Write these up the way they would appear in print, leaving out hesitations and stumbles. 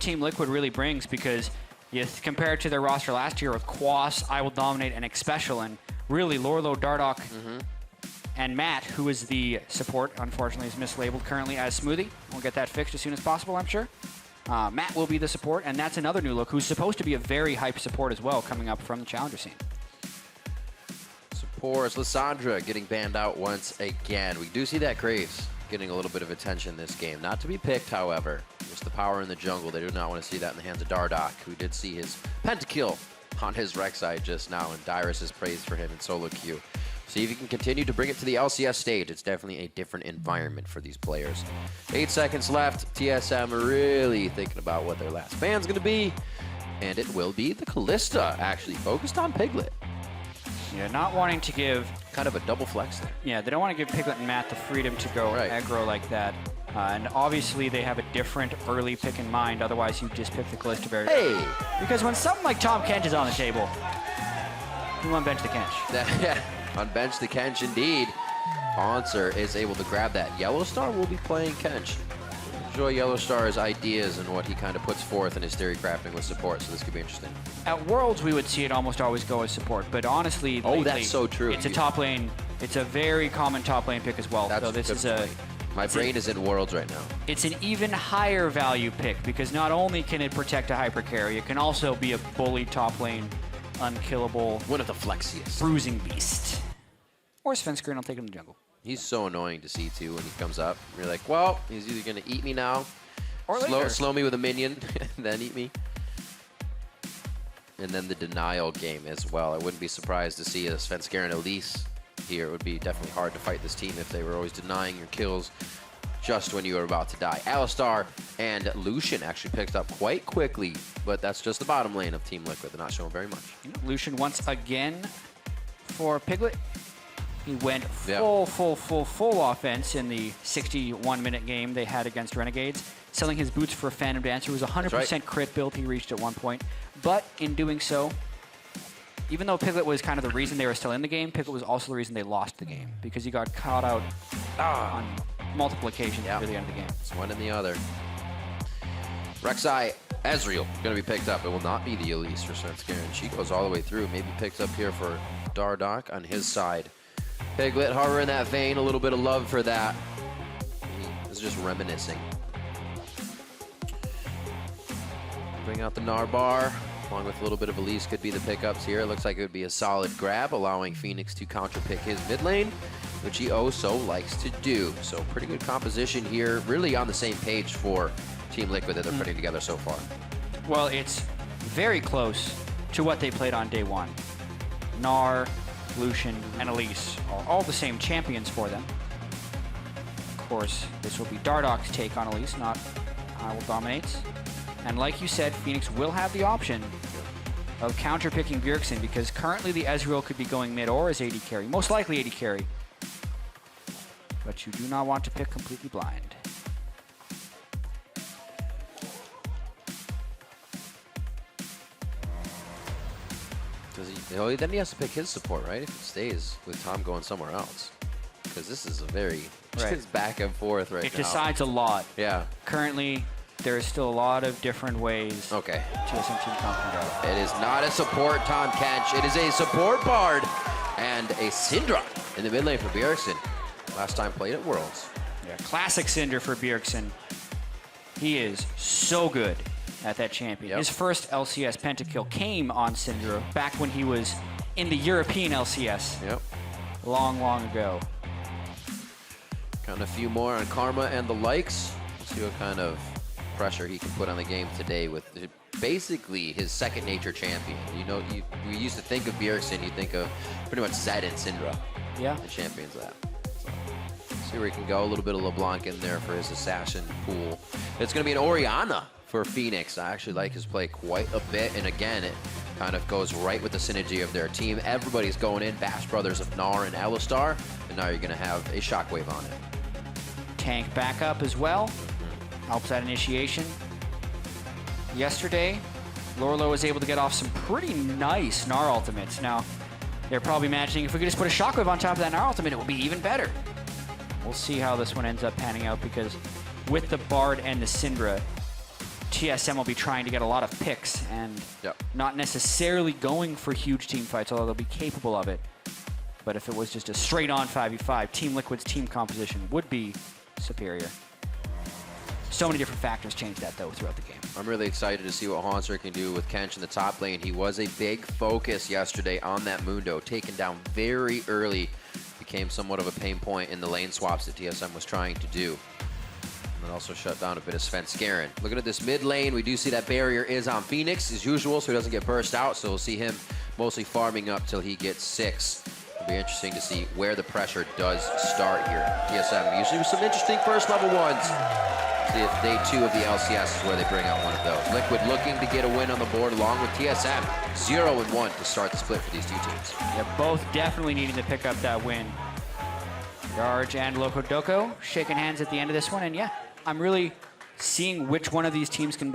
Team Liquid really brings, because you compare it to their roster last year with Quas, I Will Dominate, and Xpecial, and really Lourlo, Dardoch, and Matt, who is the support, unfortunately is mislabeled currently as Smoothie. We'll get that fixed as soon as possible, I'm sure. Matt will be the support, and that's another new look who's supposed to be a very hype support as well, coming up from the Challenger scene. Supports, Lissandra getting banned out once again. We do see that Graves getting a little bit of attention this game. Not to be picked, however. Just the power in the jungle. They do not want to see that in the hands of Dardoch, who did see his pentakill on his Rek'Sai just now, and Dyrus is praised for him in solo queue. See if you can continue to bring it to the LCS stage. It's definitely a different environment for these players. 8 seconds left. TSM really thinking about what their last ban's going to be. And it will be the Kalista, actually focused on Piglet. Yeah, not wanting to give... Kind of a double flex there. Yeah, they don't want to give Piglet and Matt the freedom to go aggro like that. And obviously they have a different early pick in mind. Otherwise, you just pick the Kalista very early. Because when something like Tahm Kench is on the table, you want to bench the Kench. Unbench the Kench indeed. Hauntzer is able to grab that. YellowStar will be playing Kench. Enjoy YellowStar's ideas and what he kind of puts forth in his theory crafting with support, so this could be interesting. At Worlds, we would see it almost always go as support, but honestly, lately, that's so true. It's a top lane. It's a very common top lane pick as well. That's so this is a... My brain is in Worlds right now. It's an even higher value pick, because not only can it protect a hyper carry, it can also be a bully top lane, unkillable... One of the flexiest. Bruising beast. Or Svenskeren, I'll take him to the jungle. He's so annoying to see too when he comes up. You're like, well, he's either going to eat me now, or slow me with a minion, then eat me. And then the denial game as well. I wouldn't be surprised to see a Svenskeren Elise here. It would be definitely hard to fight this team if they were always denying your kills just when you were about to die. Alistar and Lucian actually picked up quite quickly, but that's just the bottom lane of Team Liquid. They're not showing very much. Lucian once again for Piglet. He went full offense in the 61-minute game they had against Renegades, selling his boots for a Phantom Dancer. It was a 100% crit build he reached at one point. But in doing so, even though Piglet was kind of the reason they were still in the game, Piglet was also the reason they lost the game, because he got caught out on multiple occasions near the end of the game. It's one and the other. Rek'Sai, Ezreal, going to be picked up. It will not be the Elise for Svenskeren. She goes all the way through. Maybe picked up here for Dardoch on his side. Piglet hovering in that vein, a little bit of love for that. He is just reminiscing. Bring out the Gnar bar, along with a little bit of Elise could be the pickups here. It looks like it would be a solid grab, allowing FeniX to counterpick his mid lane, which he oh so likes to do. So pretty good composition here, really on the same page for Team Liquid that they're putting together so far. Well, it's very close to what they played on day one. Gnar, Lucian, and Elise are all the same champions for them. Of course, this will be Dardoch's take on Elise, not I Will Dominate. And like you said, FeniX will have the option of counter-picking Bjergsen, because currently the Ezreal could be going mid or as AD carry, most likely AD carry. But you do not want to pick completely blind. Then he has to pick his support, right? If it stays with Tahm going somewhere else. Because this is a very just back and forth right now. It decides a lot. Yeah. Currently, there is still a lot of different ways TSM Team can go. It is not a support Tahm Kench. It is a support Bard and a Syndra in the mid lane for Bjergsen. Last time played at Worlds. Yeah, classic Syndra for Bjergsen. He is so good at that champion. His first LCS pentakill came on Syndra back when he was in the European LCS. Long, long ago. Count a few more on Karma and the likes. Let's see what kind of pressure he can put on the game today with basically his second nature champion. You know, we used to think of Bjergsen, you think of pretty much Zed and Syndra. The champions of that. So, see where he can go. A little bit of LeBlanc in there for his assassin pool. It's going to be an Orianna for FeniX. I actually like his play quite a bit, and again, it kind of goes right with the synergy of their team. Everybody's going in, Bash Brothers of Gnar and Alistar, and now you're going to have a shockwave on it. Tank backup as well. Helps that initiation. Yesterday, Lourlo was able to get off some pretty nice Gnar ultimates. Now, they're probably imagining if we could just put a shockwave on top of that Gnar ultimate, it would be even better. We'll see how this one ends up panning out, because with the Bard and the Syndra, TSM will be trying to get a lot of picks and not necessarily going for huge team fights, although they'll be capable of it. But if it was just a straight-on 5v5, Team Liquid's team composition would be superior. So many different factors change that, though, throughout the game. I'm really excited to see what Hauntzer can do with Kench in the top lane. He was a big focus yesterday on that Mundo, taken down very early. Became somewhat of a pain point in the lane swaps that TSM was trying to do. And then also shut down a bit of Svenskeren. Looking at this mid lane, we do see that barrier is on FeniX as usual, so he doesn't get burst out. So we'll see him mostly farming up till he gets 6. It'll be interesting to see where the pressure does start here. TSM usually with some interesting first level ones. See if day 2 of the LCS is where they bring out one of those. Liquid looking to get a win on the board along with TSM. 0-1 to start the split for these two teams. Yeah, both definitely needing to pick up that win. Darge and Loco Doco shaking hands at the end of this one, and yeah, I'm really seeing which one of these teams can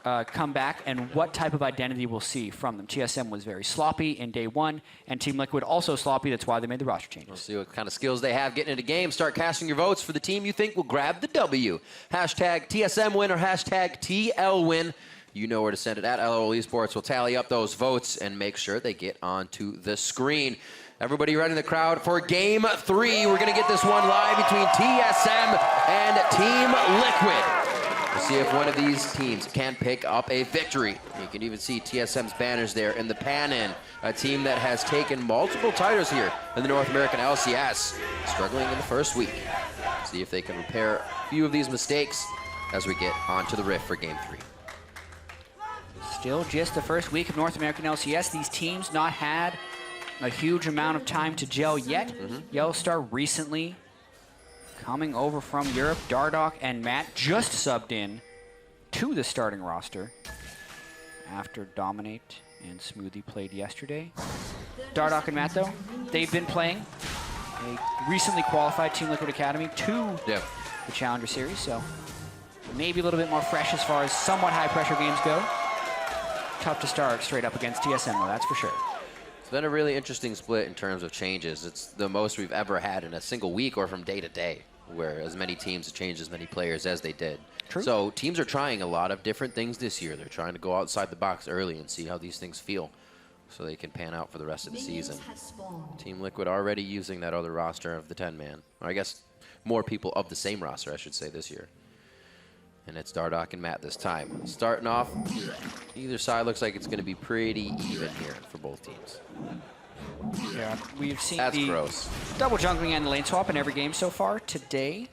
come back and what type of identity we'll see from them. TSM was very sloppy in day 1, and Team Liquid also sloppy. That's why they made the roster changes. We'll see what kind of skills they have getting into games. Start casting your votes for the team you think will grab the W. Hashtag TSM win or hashtag TL win. You know where to send it at LOL eSports. We'll tally up those votes and make sure they get onto the screen. Everybody right in the crowd for Game 3. We're going to get this one live between TSM and Team Liquid. We'll see if one of these teams can pick up a victory. You can even see TSM's banners there in the pan-in. A team that has taken multiple titles here in the North American LCS. Struggling in the first week. See if they can repair a few of these mistakes as we get onto the Rift for Game 3. Still just the first week of North American LCS. These teams not had a huge amount of time to gel yet. YellowStar recently coming over from Europe. Dardoch and Matt just subbed in to the starting roster after Dominate and Smoothie played yesterday. Dardoch and Matt, though, they've been playing a recently qualified Team Liquid Academy to the Challenger Series, so maybe a little bit more fresh as far as somewhat high-pressure games go. Tough to start straight up against TSM, though, that's for sure. It's been a really interesting split in terms of changes. It's the most we've ever had in a single week or from day to day, where as many teams have changed as many players as they did. True. So teams are trying a lot of different things this year. They're trying to go outside the box early and see how these things feel so they can pan out for the rest of the season. Team Liquid already using that other roster of the 10-man. Or I guess more people of the same roster, I should say, this year. And it's Dardoch and Matt this time. Starting off, either side looks like it's going to be pretty even here for both teams. Yeah, we've seen That's the gross. double jungling and the lane swap in every game so far today.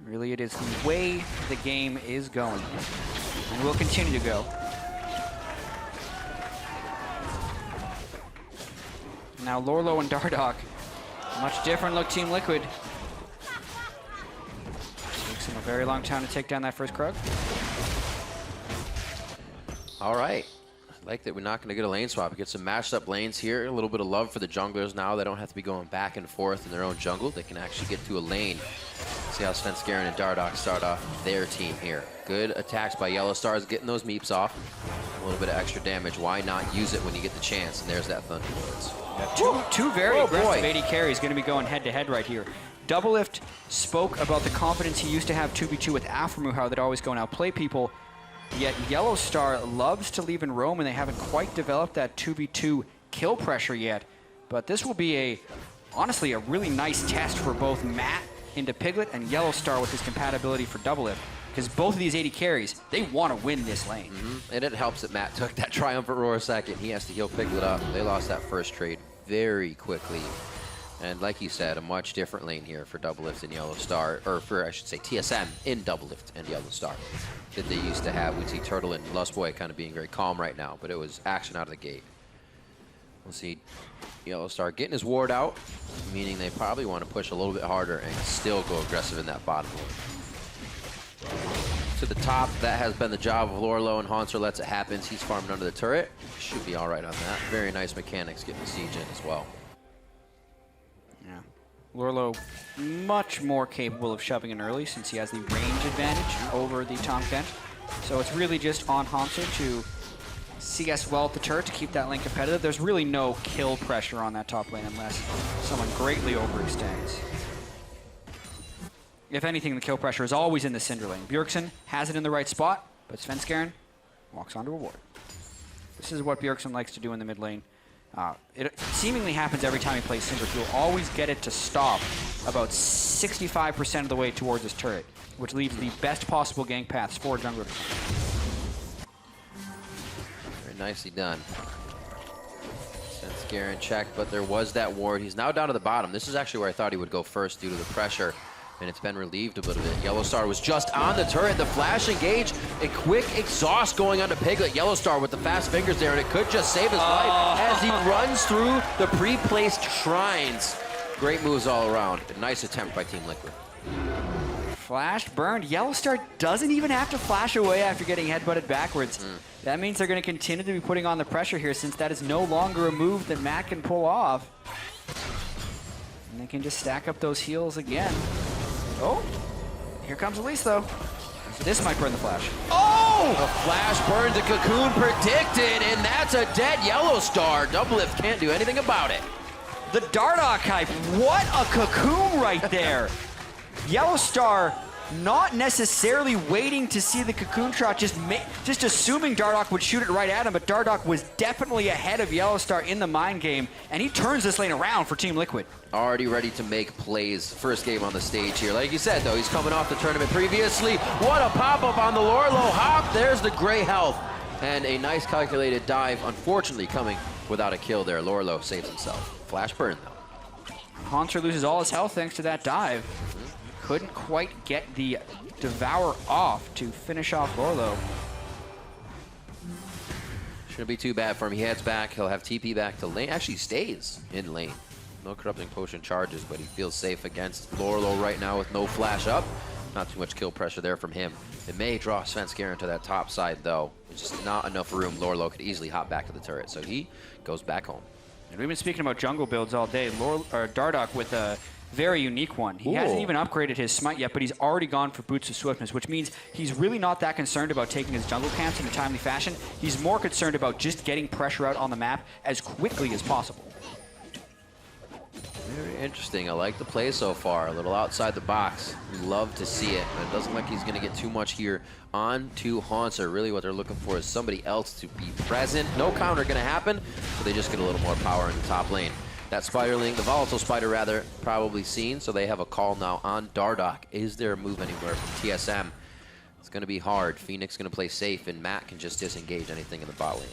Really, it is the way the game is going, and will continue to go. Now Lourlo and Dardoch, much different look Team Liquid. Takes them a very long time to take down that first Krug. All right. I like that we're not going to get a lane swap. We get some mashed up lanes here. A little bit of love for the junglers now. They don't have to be going back and forth in their own jungle. They can actually get to a lane. See how Svenskeren and Dardoch start off their team here. Good attacks by YellowStar, getting those meeps off. A little bit of extra damage. Why not use it when you get the chance? And there's that Thunderbolts. Yeah, two very aggressive AD carries going to be going head-to-head right here. DoubleLift spoke about the confidence he used to have 2v2 with Aphromu, how they'd always go and outplay people. Yet YellowStar loves to leave and roam, and they haven't quite developed that 2v2 kill pressure yet. But this will be honestly a really nice test for both Matt into Piglet and YellowStar with his compatibility for DoubleLift. Because both of these AD carries, they want to win this lane. And it helps that Matt took that triumphant roar second. He has to heal Piglet up. They lost that first trade very quickly. And like you said, a much different lane here for DoubleLift and YellowStar, or for, I should say, TSM in DoubleLift and YellowStar that they used to have. We see Turtle and Lustboy kind of being very calm right now, but it was action out of the gate. We'll see YellowStar getting his ward out, meaning they probably want to push a little bit harder and still go aggressive in that bottom lane. To the top, that has been the job of Lourlo, and Hauntzer lets it happen. He's farming under the turret. Should be all right on that. Very nice mechanics getting the siege in as well. Yeah. Lourlo much more capable of shoving in early since he has the range advantage over the Tahm Kench. So it's really just on Hauntzer to CS well at the turret to keep that lane competitive. There's really no kill pressure on that top lane unless someone greatly overextends. If anything, the kill pressure is always in the Syndra lane. Bjergsen has it in the right spot, but Svenskeren walks onto a ward. This is what Bjergsen likes to do in the mid lane. It seemingly happens every time he plays Syndra. He'll always get it to stop about 65% of the way towards his turret, which leaves the best possible gank paths for jungler. Very nicely done. Svenskeren checked, but there was that ward. He's now down to the bottom. This is actually where I thought he would go first due to the pressure, and it's been relieved a little bit. YellowStar was just on the turret. The flash engage, a quick exhaust going onto Piglet. YellowStar with the fast fingers there, and it could just save his life as he runs through the pre-placed shrines. Great moves all around. A nice attempt by Team Liquid. Flashed, burned. YellowStar doesn't even have to flash away after getting headbutted backwards. That means they're going to continue to be putting on the pressure here, since that is no longer a move that Matt can pull off. And they can just stack up those heals again. Oh, here comes Elise, though. This might burn the flash. Oh! The flash burns the cocoon predicted, and that's a dead YellowStar. DoubleLift can't do anything about it. The Dardoch hype. What a cocoon right there. YellowStar not necessarily waiting to see the cocoon shot, just assuming Dardoch would shoot it right at him, but Dardoch was definitely ahead of YellowStar in the mind game, and he turns this lane around for Team Liquid. Already ready to make plays. First game on the stage here. Like you said, though, he's coming off the tournament previously. What a pop-up on the Lourlo hop. There's the gray health. And a nice calculated dive, unfortunately coming without a kill there. Lourlo saves himself. Flash burn, though. Hauntzer loses all his health thanks to that dive. Couldn't quite get the Devour off to finish off Lourlo. Shouldn't be too bad for him. He heads back. He'll have TP back to lane. Actually stays in lane. No corrupting potion charges, but he feels safe against Lourlo right now with no flash up. Not too much kill pressure there from him. It may draw Svenskeren to that top side, though. It's just not enough room. Lourlo could easily hop back to the turret, so he goes back home. And we've been speaking about jungle builds all day. Dardoch with a very unique one. He hasn't even upgraded his smite yet, but he's already gone for Boots of Swiftness, which means he's really not that concerned about taking his jungle camps in a timely fashion. He's more concerned about just getting pressure out on the map as quickly as possible. Very interesting. I like the play so far. A little outside the box. We love to see it. But it doesn't look like he's going to get too much here on to Hauntzer. Really what they're looking for is somebody else to be present. No counter going to happen, so they just get a little more power in the top lane. That Spiderling, the Volatile Spider rather, probably seen, so they have a call now on Dardoch. Is there a move anywhere from TSM? It's going to be hard. FeniX going to play safe, and Matt can just disengage anything in the bot lane.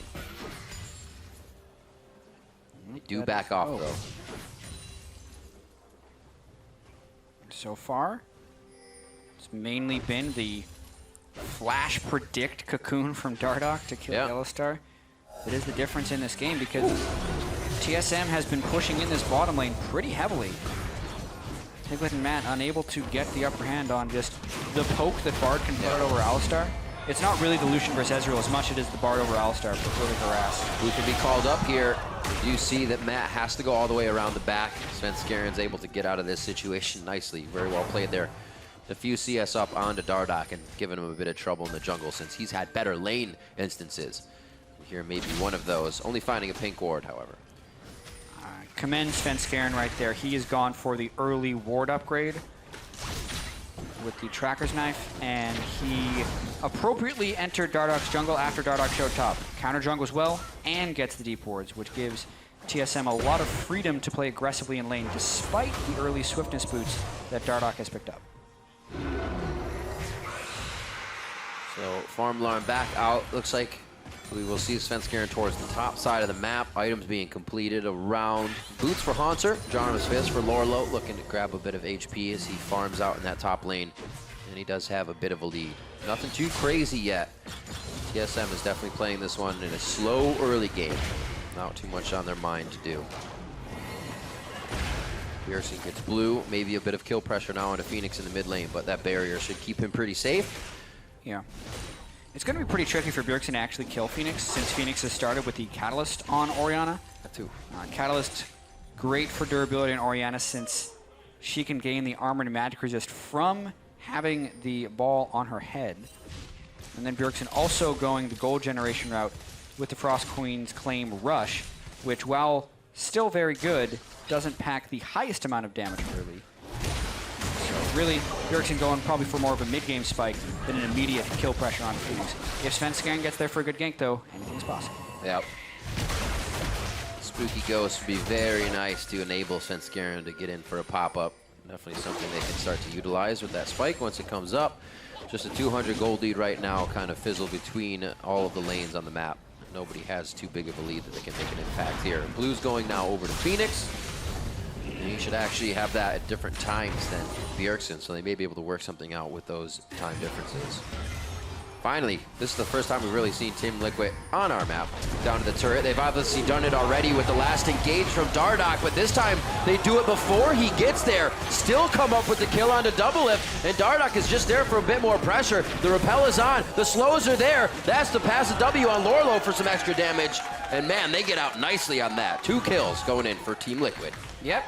They do back off, though. So far, it's mainly been the flash predict cocoon from Dardoch to kill YellowStar. It is the difference in this game because TSM has been pushing in this bottom lane pretty heavily. Piglet and Matt unable to get the upper hand on just the poke that Bard can put over Alistar. It's not really the Lucian versus Ezreal as much as it is the Bard over Alistar for really harass. Who can be called up here? You see that Matt has to go all the way around the back. Svenskeren's able to get out of this situation nicely. Very well played there. A few CS up onto Dardoch and giving him a bit of trouble in the jungle since he's had better lane instances. Here maybe one of those. Only finding a pink ward, however. Commend Svenskeren right there. He has gone for the early ward upgrade with the Tracker's Knife, and he appropriately entered Dardoch's jungle after Dardoch showed top. Counter jungles well and gets the deep wards, which gives TSM a lot of freedom to play aggressively in lane despite the early swiftness boots that Dardoch has picked up. So farm alarm back out. Looks like we will see Svenskeren towards the top side of the map. Items being completed around boots for Hauntzer, Jarnum's Fist for Lourlo, looking to grab a bit of HP as he farms out in that top lane. And he does have a bit of a lead. Nothing too crazy yet. TSM is definitely playing this one in a slow early game. Not too much on their mind to do. Bjergsen gets blue, maybe a bit of kill pressure now onto FeniX in the mid lane, but that barrier should keep him pretty safe. Yeah. It's going to be pretty tricky for Bjergsen to actually kill FeniX since FeniX has started with the Catalyst on Orianna. That too. Catalyst, great for durability on Orianna since she can gain the armor and magic resist from having the ball on her head. And then Bjergsen also going the gold generation route with the Frost Queen's Claim Rush, which while still very good, doesn't pack the highest amount of damage early. So really, Bjergsen going probably for more of a mid-game spike than an immediate kill pressure on FeniX. If Svenskeren gets there for a good gank, though, anything's possible. Yep. Spooky Ghost would be very nice to enable Svenskeren to get in for a pop-up. Definitely something they can start to utilize with that spike once it comes up. Just a 200 gold lead right now, kind of fizzle between all of the lanes on the map. Nobody has too big of a lead that they can make an impact here. Blue's going now over to FeniX. And he should actually have that at different times than Bjergsen, so they may be able to work something out with those time differences. Finally, this is the first time we've really seen Team Liquid on our map. Down to the turret. They've obviously done it already with the last engage from Dardoch, but this time they do it before he gets there. Still come up with the kill onto DoubleLift, and Dardoch is just there for a bit more pressure. The rappel is on. The slows are there. That's the pass of W on Lourlo for some extra damage. And man, they get out nicely on that. 2 kills going in for Team Liquid. Yep.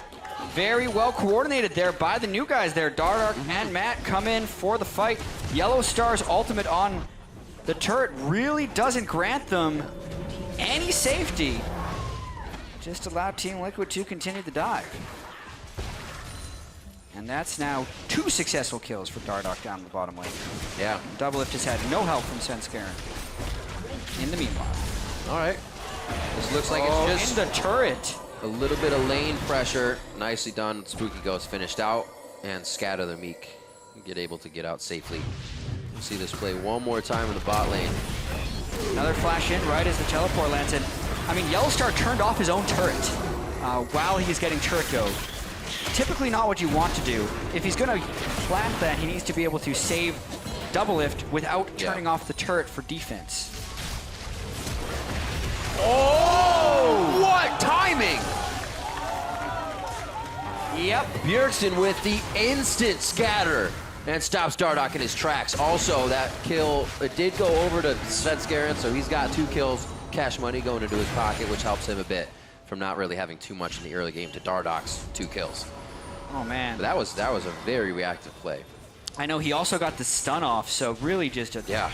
Very well coordinated there by the new guys there. Dardoch and Matt come in for the fight. YellowStar's ultimate on the turret really doesn't grant them any safety. Just allow Team Liquid to continue the dive. And that's now 2 successful kills for Dardoch down the bottom lane. Yeah. DoubleLift has had no help from Svenskeren in the meanwhile. All right. This looks like it's just in the turret. a little bit of lane pressure. Nicely done. Spooky Ghost finished out, and Scatter the Meek get able to get out safely. We'll see this play one more time in the bot lane. Another flash in right as the teleport lands in. I mean, YellowStar turned off his own turret while he's getting turret go. Typically not what you want to do. If he's going to plant that, he needs to be able to save DoubleLift without turning off the turret for defense. Oh! What timing! Yep. Bjergsen with the instant scatter and stops Dardoch in his tracks. Also, that kill, it did go over to Svenskeren, so he's got 2 kills, cash money going into his pocket, which helps him a bit from not really having too much in the early game to Dardoch's 2 kills. Oh, man. But that was a very reactive play. I know he also got the stun off, so really just a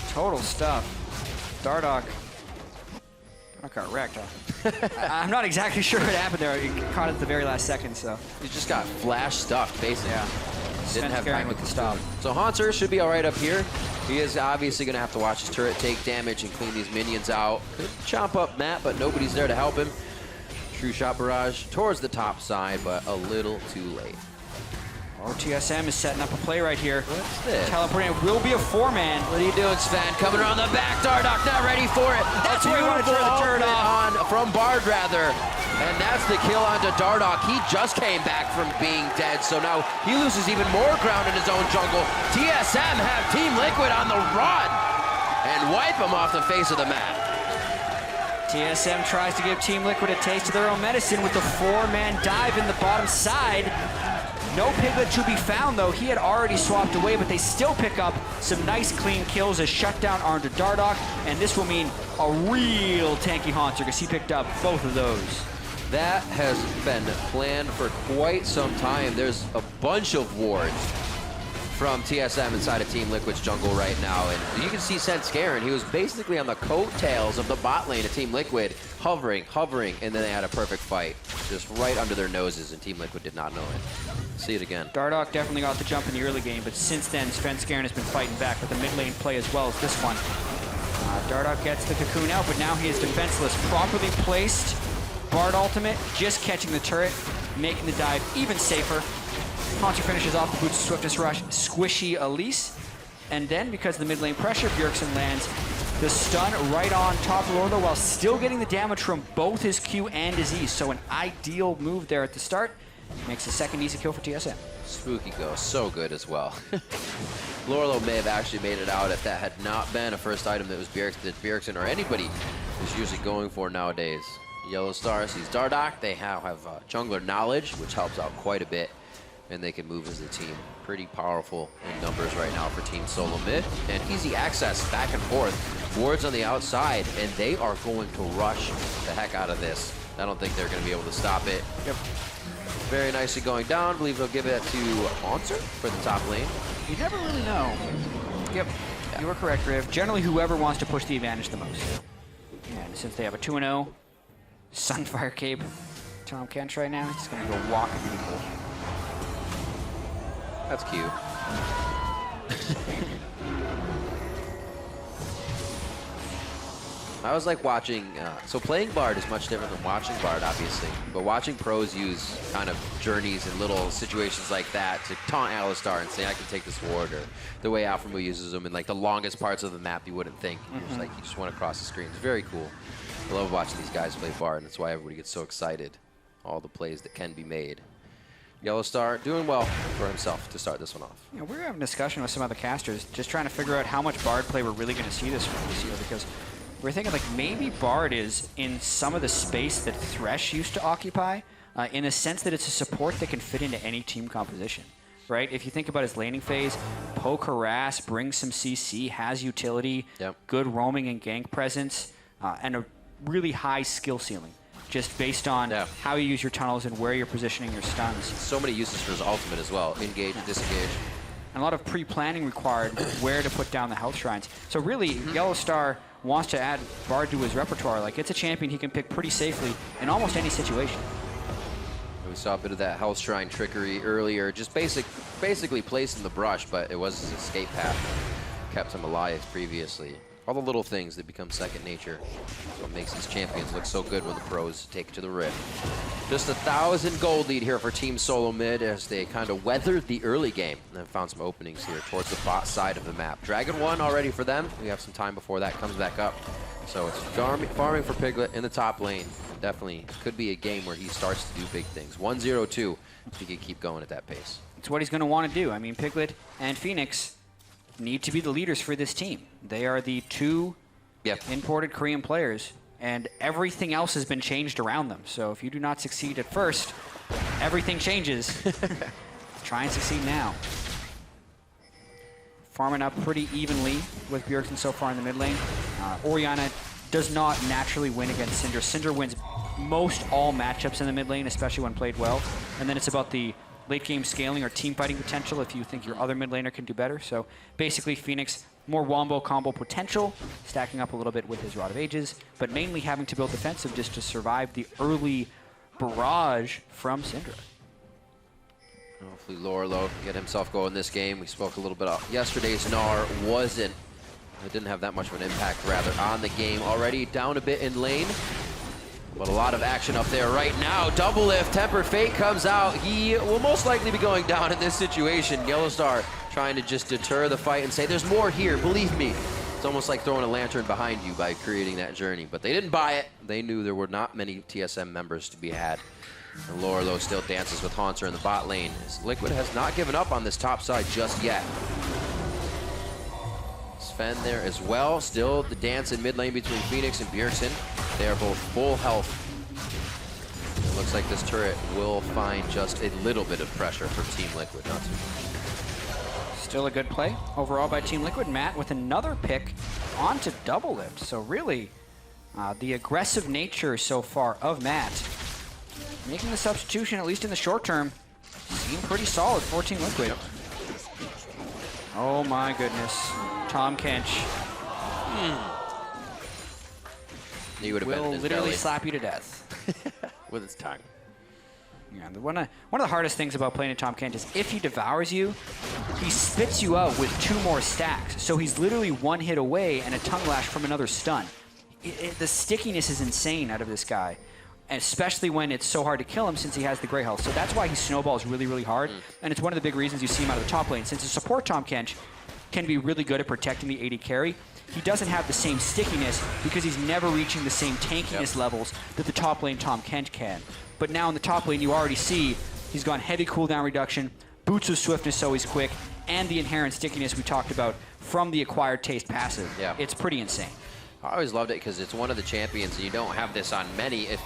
total stuff. Dardoch got wrecked, huh? I'm not exactly sure what happened there. He caught it at the very last second, so. He just got flash stuffed, basically. Yeah. Didn't have time with the stop. So Hauntzer should be all right up here. He is obviously going to have to watch his turret take damage and clean these minions out. Could chomp up Matt, but nobody's there to help him. True shot barrage towards the top side, but a little too late. Oh, TSM is setting up a play right here. What's this? Teleporting, it will be a 4-man. What are you doing, Sven? Coming around the back. Dardoch not ready for it. That's where you want to turn the turret on from Bard, rather. And that's the kill onto Dardoch. He just came back from being dead, so now he loses even more ground in his own jungle. TSM have Team Liquid on the run and wipe him off the face of the map. TSM tries to give Team Liquid a taste of their own medicine with the 4-man dive in the bottom side. No Piglet to be found, though. He had already swapped away, but they still pick up some nice, clean kills as shutdown onto Dardoch, and this will mean a real tanky Hauntzer because he picked up both of those. That has been planned for quite some time. There's a bunch of wards from TSM inside of Team Liquid's jungle right now, and you can see Svenskeren. He was basically on the coattails of the bot lane of Team Liquid, hovering, and then they had a perfect fight just right under their noses, and Team Liquid did not know it. See it again. Dardoch definitely got the jump in the early game, but since then, Svenskeren has been fighting back with the mid lane play as well as this one. Dardoch gets the cocoon out, but now he is defenseless. Properly placed Bard ultimate, just catching the turret, making the dive even safer. Hauntzer finishes off the Boots Swiftest Rush, squishy Elise. And then, because of the mid lane pressure, Bjergsen lands the stun right on top of Lourlo while still getting the damage from both his Q and his E. So an ideal move there at the start. Makes the second easy kill for TSM. Spooky Ghost, so good as well. Lourlo may have actually made it out if that had not been a first item that was Bjergsen or anybody is usually going for nowadays. YellowStar sees Dardoch. They have jungler knowledge, which helps out quite a bit, and they can move as a team. Pretty powerful in numbers right now for Team Solomid, and easy access back and forth. Wards on the outside, and they are going to rush the heck out of this. I don't think they're going to be able to stop it. Yep. Very nicely going down. I believe they'll give it to Hauntzer for the top lane. You never really know. Yep, yeah. You were correct, Riv. Generally, whoever wants to push the advantage the most. And since they have a 2-0 Sunfire Cape Tahm Kench right now, he's going to go walk into people. That's cute. I was like watching, so playing Bard is much different than watching Bard, obviously. But watching pros use kind of journeys and little situations like that to taunt Alistar and say, I can take this ward, or the way Alpha uses them in like the longest parts of the map you wouldn't think. It's like you just want to cross the screen. It's very cool. I love watching these guys play Bard, and that's why everybody gets so excited. All the plays that can be made. YellowStar doing well for himself to start this one off. Yeah, we were having a discussion with some other casters, just trying to figure out how much Bard play we're really going to see this year, because we're thinking like maybe Bard is in some of the space that Thresh used to occupy, in a sense that it's a support that can fit into any team composition, right? If you think about his laning phase, poke, harass, bring some CC, has utility, good roaming and gank presence, and a really high skill ceiling, just based on how you use your tunnels and where you're positioning your stuns. So many uses for his ultimate as well, engage, disengage. And a lot of pre-planning required where to put down the health shrines. So really, YellowStar wants to add Bard to his repertoire. Like, it's a champion he can pick pretty safely in almost any situation. We saw a bit of that health shrine trickery earlier, just basically placed in the brush, but it was his escape path that kept him alive previously. All the little things that become second nature. That's what makes these champions look so good when the pros take to the rift. Just 1,000 gold lead here for Team Solomid as they kind of weathered the early game and then found some openings here towards the bot side of the map. Dragon 1 already for them. We have some time before that comes back up. So it's farming for Piglet in the top lane. Definitely could be a game where he starts to do big things. 1-0-2 if he can keep going at that pace. It's what he's going to want to do. I mean, Piglet and FeniX need to be the leaders for this team. They are the two imported Korean players, and everything else has been changed around them. So if you do not succeed at first, everything changes. Try and succeed now. Farming up pretty evenly with Bjergsen so far in the mid lane. Orianna does not naturally win against Syndra. Syndra wins most all matchups in the mid lane, especially when played well. And then it's about the late game scaling or team fighting potential if you think your other mid laner can do better. So basically FeniX, more wombo combo potential, stacking up a little bit with his Rod of Ages, but mainly having to build defensive just to survive the early barrage from Syndra. Hopefully Lourlo can get himself going this game. We spoke a little bit about yesterday's Gnar. It didn't have that much of an impact rather on the game. Already down a bit in lane. But a lot of action up there right now. DoubleLift, Tempered Fate comes out. He will most likely be going down in this situation. YellowStar trying to just deter the fight and say, there's more here, believe me. It's almost like throwing a lantern behind you by creating that journey. But they didn't buy it. They knew there were not many TSM members to be had. And Lourlo still dances with Hauntzer in the bot lane. Liquid has not given up on this top side just yet. Sven there as well. Still the dance in mid lane between FeniX and Bjergsen. They are both full health. It looks like this turret will find just a little bit of pressure from Team Liquid, not too much. Still a good play overall by Team Liquid. Matt with another pick onto DoubleLift. So really, the aggressive nature so far of Matt, making the substitution, at least in the short term, seem pretty solid for Team Liquid. Oh my goodness. Tahm Kench He would have been in his literally belly. slap you to death. With his tongue. Yeah, one of the hardest things about playing a Tahm Kench is if he devours you, he spits you out with 2 more stacks. So he's literally 1 hit away and a tongue lash from another stun. The stickiness is insane out of this guy, especially when it's so hard to kill him since he has the gray health. So that's why he snowballs really, really hard. And it's one of the big reasons you see him out of the top lane. Since a support Tahm Kench can be really good at protecting the AD carry, he doesn't have the same stickiness because he's never reaching the same tankiness levels that the top lane Tahm Kench can. But now in the top lane, you already see he's gone heavy cooldown reduction, boots of swiftness so he's quick, and the inherent stickiness we talked about from the acquired taste passive. Yeah. It's pretty insane. I always loved it because it's one of the champions, and you don't have this on many, if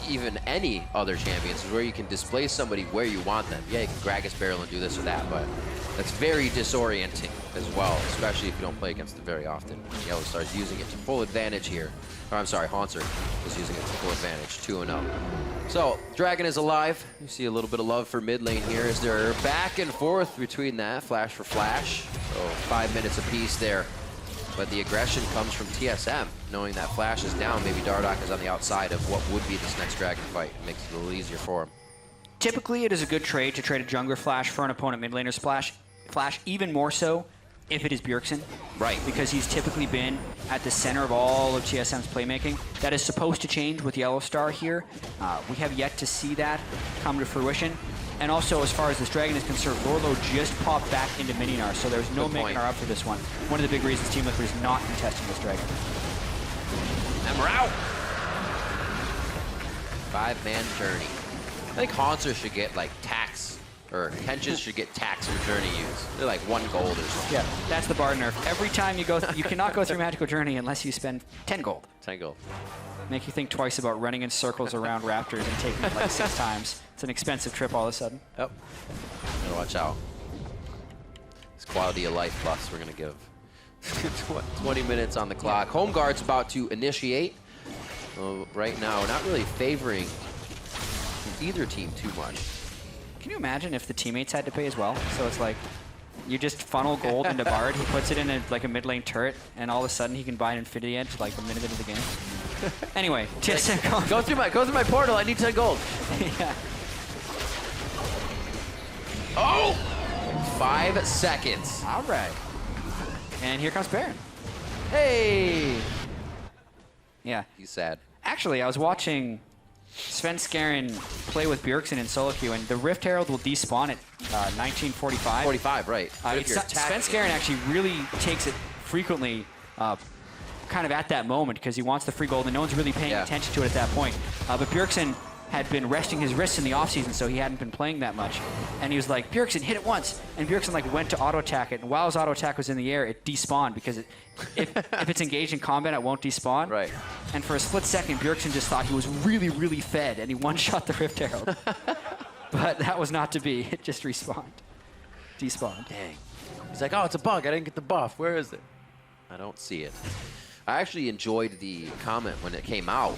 even any other champions, where you can displace somebody where you want them. Yeah, you can Gragas barrel and do this or that, but that's very disorienting as well, especially if you don't play against it very often. YellowStar's using it to full advantage here. Or I'm sorry, Hauntzer was using it to full advantage, 2-0. So, Dragon is alive. You see a little bit of love for mid lane here as they're back and forth between that, flash for flash. So 5 minutes apiece there. But the aggression comes from TSM, knowing that flash is down. Maybe Dardoch is on the outside of what would be this next Dragon fight. It makes it a little easier for him. typically it is a good trade to trade a jungler flash for an opponent mid laner's flash, even more so if it is Bjergsen. Right. Because he's typically been at the center of all of TSM's playmaking. That is supposed to change with YellowStar here. We have yet to see that come to fruition. And also, as far as this dragon is concerned, Lourlo just popped back into Mininar, so there's no making her up for this one. One of the big reasons Team Liquid is not contesting this dragon. And we're out. 5-man journey. I think Hauntzer should get like tax, or Kenches should get tax for journey use. They're like 1 gold or something. Yeah, that's the Bard nerf. Every time you go, you cannot go through Magical Journey unless you spend 10 gold. 10 gold. Make you think twice about running in circles around raptors and taking it like 6 times. It's an expensive trip all of a sudden. Yep. Gotta watch out. This quality of life plus we're gonna give. 20 minutes on the clock. Home guard's about to initiate. Right now, not really favoring either team too much. Can you imagine if the teammates had to pay as well? So it's like, you just funnel gold into Bard, he puts it in like a mid lane turret, and all of a sudden he can buy an Infinity Edge like a minute into the game. Anyway, TSM go through my portal, I need 10 gold. Yeah. Oh! 5 seconds. All right. And here comes Baron. Hey! Yeah. He's sad. Actually, I was watching Svenskeren play with Bjergsen in solo queue, and the Rift Herald will despawn at 1945. 45, right. Svenskeren actually really takes it frequently kind of at that moment because he wants the free gold, and no one's really paying attention to it at that point. But Bjergsen had been resting his wrists in the offseason, so he hadn't been playing that much. And he was like, Bjergsen, hit it once. And Bjergsen like went to auto-attack it, and while his auto-attack was in the air, it despawned because if it's engaged in combat, it won't despawn. Right. And for a split second, Bjergsen just thought he was really, really fed, and he one-shot the Rift Herald. But that was not to be. It just respawned. Despawned. Dang. He's like, oh, it's a bug. I didn't get the buff. Where is it? I don't see it. I actually enjoyed the comment when it came out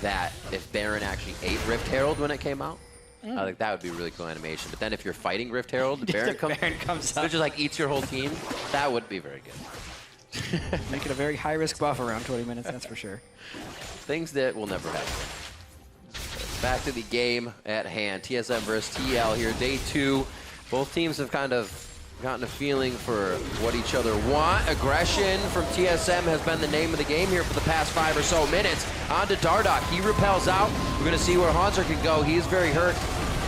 that if Baron actually ate Rift Herald when it came out, I think that would be a really cool animation. But then if you're fighting Rift Herald, Baron comes up, it just like eats your whole team. That would be very good. Make it a very high-risk buff around 20 minutes, that's for sure. Things that will never happen. Back to the game at hand. TSM versus TL here, day 2. Both teams have kind of gotten a feeling for what each other want. Aggression from TSM has been the name of the game here for the past 5 or so minutes. On to Dardoch. He repels out. We're going to see where Hauntzer can go. He's very hurt.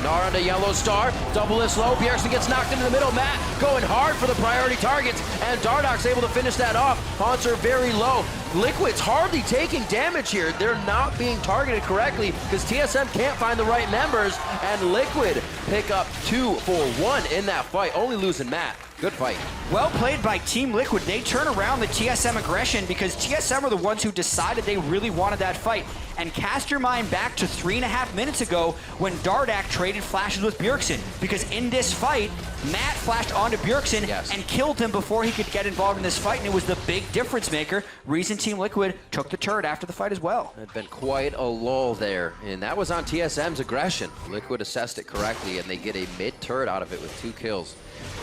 Gnar onto YellowStar. DoubleLift low. Bjergsen gets knocked into the middle. Matt going hard for the priority targets. And Dardoch's able to finish that off. Hauntzer very low. Liquid's hardly taking damage here. They're not being targeted correctly because TSM can't find the right members. And Liquid pick up 2 for 1 in that fight. Only losing Matt. Good fight. Well played by Team Liquid. They turn around the TSM aggression because TSM are the ones who decided they really wanted that fight. And cast your mind back to 3.5 minutes ago when Dardoch traded flashes with Bjergsen. Because in this fight, Matt flashed onto Bjergsen and killed him before he could get involved in this fight, and it was the big difference maker. Reason Team Liquid took the turret after the fight as well. It had been quite a lull there, and that was on TSM's aggression. Liquid assessed it correctly, and they get a mid-turret out of it with 2 kills.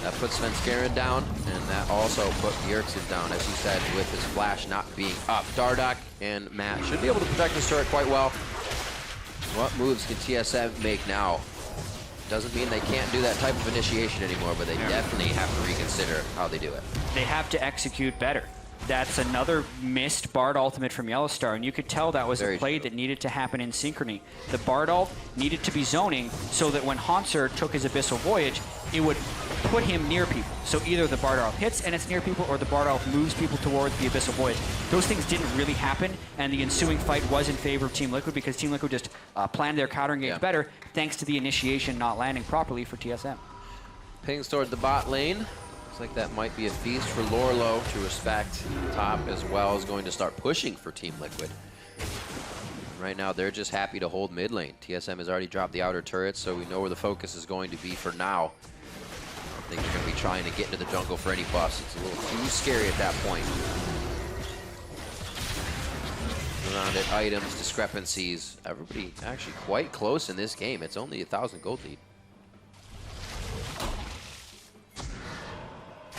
That put Svenskeren down, and that also put Bjergsen down, as you said, with his flash not being up. Dardoch and Matt should be able to protect this turret quite well. What moves can TSM make now? Doesn't mean they can't do that type of initiation anymore, but they definitely have to reconsider how they do it. They have to execute better. That's another missed Bard ultimate from YellowStar, and you could tell that was a play that needed to happen in synchrony. The Bard ult needed to be zoning so that when Hauntzer took his Abyssal Voyage, it would put him near people. So either the Bard ult hits and it's near people, or the Bard ult moves people towards the Abyssal Voyage. Those things didn't really happen, and the ensuing fight was in favor of Team Liquid because Team Liquid just planned their countering games better thanks to the initiation not landing properly for TSM. Pings toward the bot lane. Looks like that might be a feast for Lourlo to respect top, as well as going to start pushing for Team Liquid. Right now, they're just happy to hold mid lane. TSM has already dropped the outer turrets, so we know where the focus is going to be for now. I think they're going to be trying to get into the jungle for any buffs. It's a little too scary at that point. Around it, items, discrepancies. Everybody actually quite close in this game. It's only a 1,000 gold lead.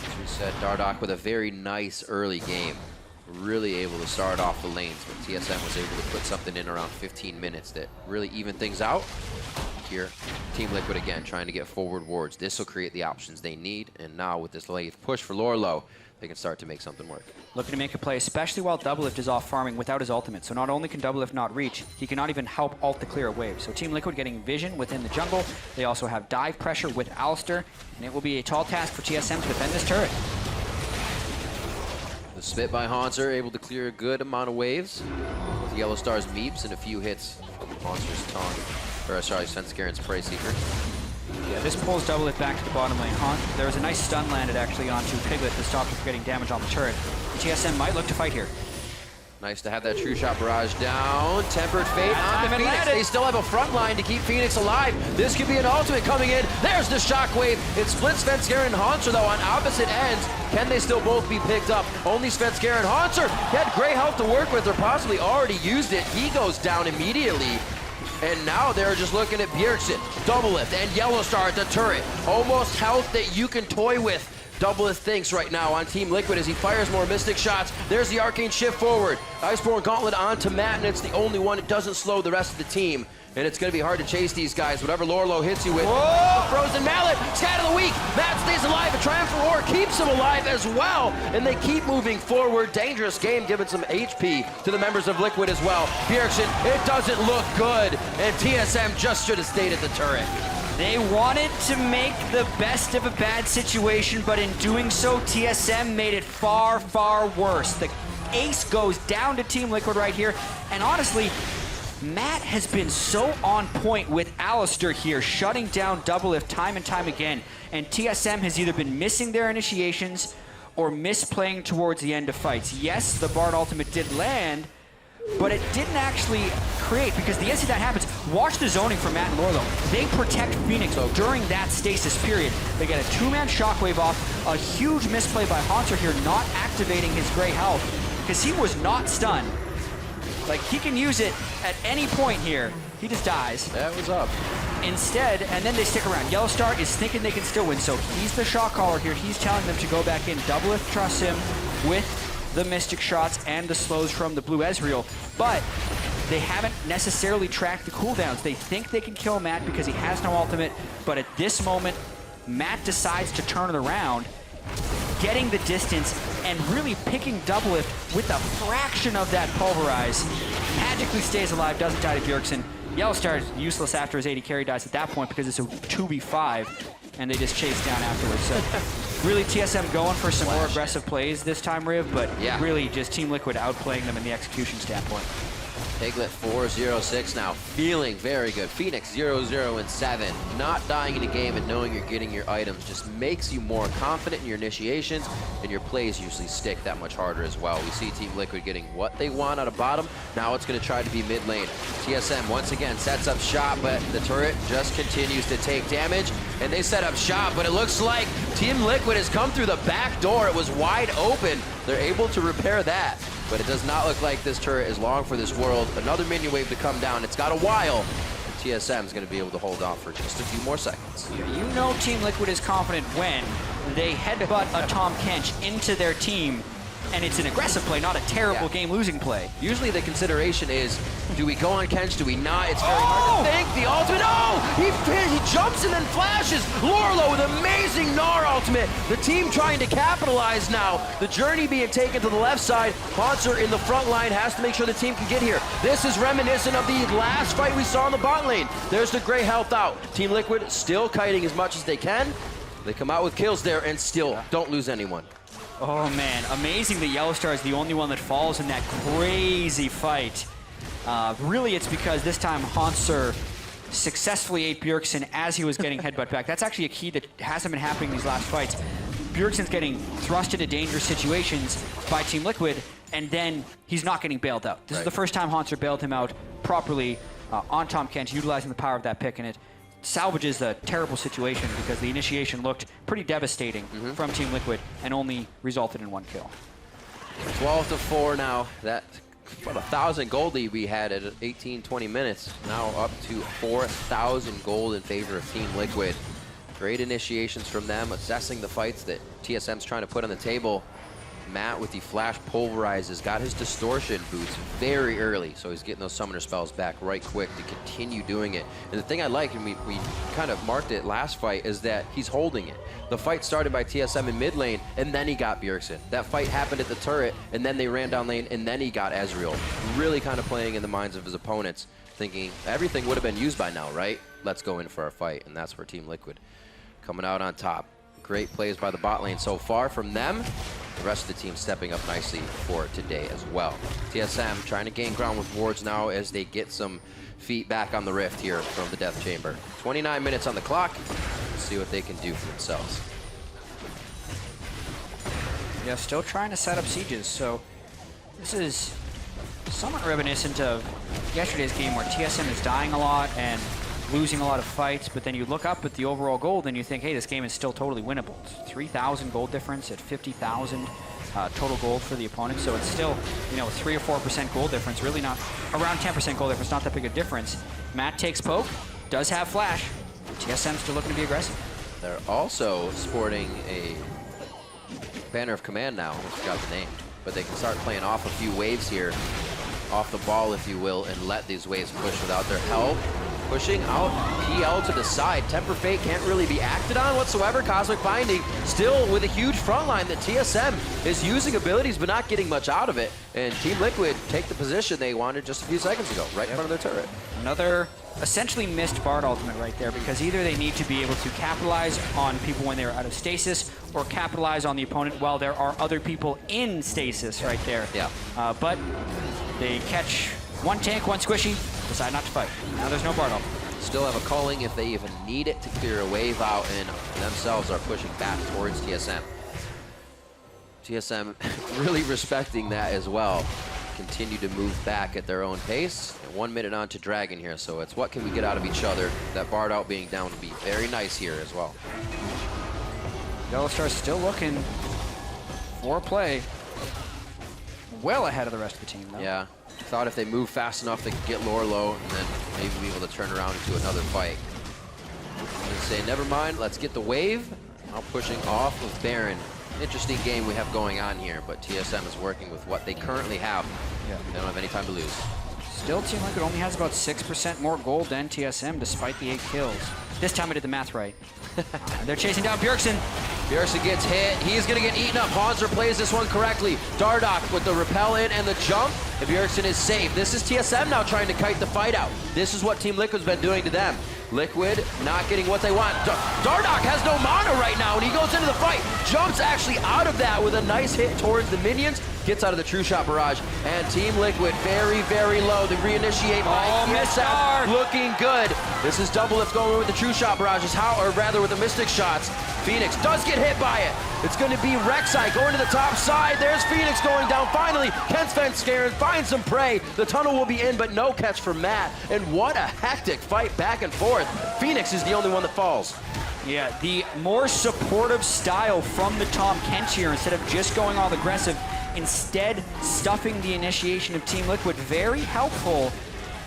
As we said, Dardoch with a very nice early game. Really able to start off the lanes, but TSM was able to put something in around 15 minutes that really evened things out. here. Team Liquid again trying to get forward wards. This will create the options they need, and now with this late push for Lourlo, they can start to make something work. Looking to make a play, especially while DoubleLift is off farming without his ultimate. So not only can DoubleLift not reach, he cannot even help ult to clear a wave. So Team Liquid getting vision within the jungle. They also have dive pressure with Alistar, and it will be a tall task for TSM to defend this turret. The spit by Hauntzer, able to clear a good amount of waves. With YellowStar's meeps and a few hits from Hauntzer's Tahm, or sorry, Svenskeren's Prey Seeker. Yeah, this pulls DoubleLift back to the bottom lane. There was a nice stun landed actually onto Piglet to stop him from getting damage on the turret. TSM might look to fight here. Nice to have that True Shot barrage down. Tempered Fate on That's FeniX. They still have a front line to keep FeniX alive. This could be an ultimate coming in. There's the shockwave. It splits Svenskeren and Hauntzer though on opposite ends. Can they still both be picked up? Only Svenskeren. Hauntzer had great health to work with, or possibly already used it. He goes down immediately. And now they're just looking at Bjergsen, DoubleLift, and YellowStar at the turret. Almost health that you can toy with. DoubleLift thinks right now on Team Liquid as he fires more Mystic shots. There's the Arcane shift forward. Iceborne Gauntlet onto Matt, and it's the only one that doesn't slow the rest of the team. And it's going to be hard to chase these guys, whatever Lourlo hits you with. Whoa! Frozen Mallet, Scat of the Week. Matt stays alive, a Triumph Roar keeps him alive as well. And they keep moving forward. Dangerous game, giving some HP to the members of Liquid as well. Bjergsen, it doesn't look good. And TSM just should have stayed at the turret. They wanted to make the best of a bad situation, but in doing so, TSM made it far, far worse. The ace goes down to Team Liquid right here, and honestly, Matt has been so on point with Alistar here, shutting down DoubleLift time and time again, and TSM has either been missing their initiations or misplaying towards the end of fights. Yes, the Bard ultimate did land, but it didn't actually create, because the instant that happens, watch the zoning from Matt and Lourlo. They protect FeniX during that stasis period. They get a two-man shockwave off, a huge misplay by Hauntzer here, not activating his gray health, because he was not stunned. Like, he can use it at any point here. He just dies. That was up. Instead, and then they stick around. YellowStar is thinking they can still win, so he's the shot caller here. He's telling them to go back in. DoubleLift trusts him with the Mystic shots and the slows from the blue Ezreal, but they haven't necessarily tracked the cooldowns. They think they can kill Matt because he has no ultimate, but at this moment, Matt decides to turn it around, getting the distance and really picking DoubleLift with a fraction of that pulverize. Magically stays alive, doesn't die to Bjergsen. YellowStar is useless after his AD carry dies at that point because it's a 2v5, and they just chase down afterwards. So really TSM going for some more aggressive plays this time, Riv, but really just Team Liquid outplaying them in the execution standpoint. Piglet 4-0-6 now, feeling very good. FeniX 0-0-7. Not dying in a game and knowing you're getting your items just makes you more confident in your initiations, and your plays usually stick that much harder as well. We see Team Liquid getting what they want out of bottom. Now it's going to try to be mid lane. TSM once again sets up shop, but the turret just continues to take damage, and they set up shop, but it looks like Team Liquid has come through the back door. It was wide open. They're able to repair that. But it does not look like this turret is long for this world. Another minion wave to come down. It's got a while. And TSM is going to be able to hold off for just a few more seconds. You know Team Liquid is confident when they headbutt a Tahm Kench into their team, and it's an aggressive play, not a terrible game-losing play. Usually the consideration is, do we go on Kench, do we not? It's very hard to think. The ultimate, he jumps and then flashes. Lourlo with amazing Gnar ultimate. The team trying to capitalize now. The journey being taken to the left side. Hauntzer in the front line has to make sure the team can get here. This is reminiscent of the last fight we saw in the bot lane. There's the gray health out. Team Liquid still kiting as much as they can. They come out with kills there and still don't lose anyone. Oh man, amazing that YellowStar is the only one that falls in that crazy fight. Really, it's because this time Hauntzer successfully ate Bjergsen as he was getting headbutt back. That's actually a key that hasn't been happening these last fights. Bjergsen's getting thrust into dangerous situations by Team Liquid, and then he's not getting bailed out. This is the first time Hauntzer bailed him out properly on Tahm Kench, utilizing the power of that pick, and it salvages a terrible situation because the initiation looked pretty devastating from Team Liquid and only resulted in 1 kill. 12-4 now. That about 1,000 gold lead we had at 18-20 minutes. Now up to 4,000 gold in favor of Team Liquid. Great initiations from them, assessing the fights that TSM's trying to put on the table. Matt with the flash pulverizes, got his distortion boots very early, so he's getting those summoner spells back right quick to continue doing it. And the thing I like, and we kind of marked it last fight, is that he's holding it. The fight started by TSM in mid lane, and then he got Bjergsen. That fight happened at the turret, and then they ran down lane, and then he got Ezreal. Really kind of playing in the minds of his opponents, thinking everything would have been used by now, right? Let's go in for our fight, and that's where Team Liquid coming out on top. Great plays by the bot lane so far from them. The rest of the team stepping up nicely for today as well. TSM trying to gain ground with wards now as they get some feet back on the rift here from the Death Chamber. 29 minutes on the clock. Let's see what they can do for themselves. Yeah, still trying to set up sieges. So this is somewhat reminiscent of yesterday's game where TSM is dying a lot and losing a lot of fights, but then you look up at the overall gold and you think, hey, this game is still totally winnable. It's 3,000 gold difference at 50,000 total gold for the opponent, so it's still, you know, 3 or 4% gold difference, really not, around 10% gold difference, not that big a difference. Matt takes poke, does have flash. TSM still looking to be aggressive. They're also sporting a banner of command now, I forgot the name, but they can start playing off a few waves here, off the ball, if you will, and let these waves push without their help. Pushing out PL to the side. Temper Fate can't really be acted on whatsoever. Cosmic Binding still with a huge front line that TSM is using abilities but not getting much out of it. And Team Liquid take the position they wanted just a few seconds ago, right in front of their turret. Another essentially missed Bard ultimate right there, because either they need to be able to capitalize on people when they're out of stasis or capitalize on the opponent while there are other people in stasis right there. Yeah. But they catch one tank, one squishy, decide not to fight. Now there's no Bard ultimate. Still have a calling if they even need it to clear a wave out, and themselves are pushing back towards TSM. TSM really respecting that as well. Continue to move back at their own pace. And 1 minute on to Dragon here, so it's what can we get out of each other. That Bard out being down would be very nice here as well. YellowStar still looking for play. Well ahead of the rest of the team, though. Yeah. Thought if they move fast enough, they could get Lourlo and then maybe be able to turn around into another fight. And say, never mind, let's get the wave. Now pushing off of Baron. Interesting game we have going on here, but TSM is working with what they currently have. Yeah. They don't have any time to lose. Still, Team Liquid only has about 6% more gold than TSM, despite the 8 kills. This time I did the math right. They're chasing down Bjergsen. Bjergsen gets hit. He's going to get eaten up. Hauntzer plays this one correctly. Dardoch with the repel in and the jump. And Bjergsen is safe. This is TSM now trying to kite the fight out. This is what Team Liquid's been doing to them. Liquid not getting what they want. Dardoch has no mana right now, and he goes into the fight. Jumps actually out of that with a nice hit towards the minions. Gets out of the True Shot barrage. And Team Liquid very, very low. They reinitiate by TSM. Looking good. This is DoubleLift going with the True Shot barrages, or rather with the Mystic Shots. FeniX does get hit by it. It's going to be Rek'Sai going to the top side. There's FeniX going down. Finally, Svenskeren finds some prey. The tunnel will be in, but no catch for Matt. And what a hectic fight back and forth. FeniX is the only one that falls. Yeah, the more supportive style from the Tahm Kench here, instead of just going all aggressive, instead stuffing the initiation of Team Liquid. Very helpful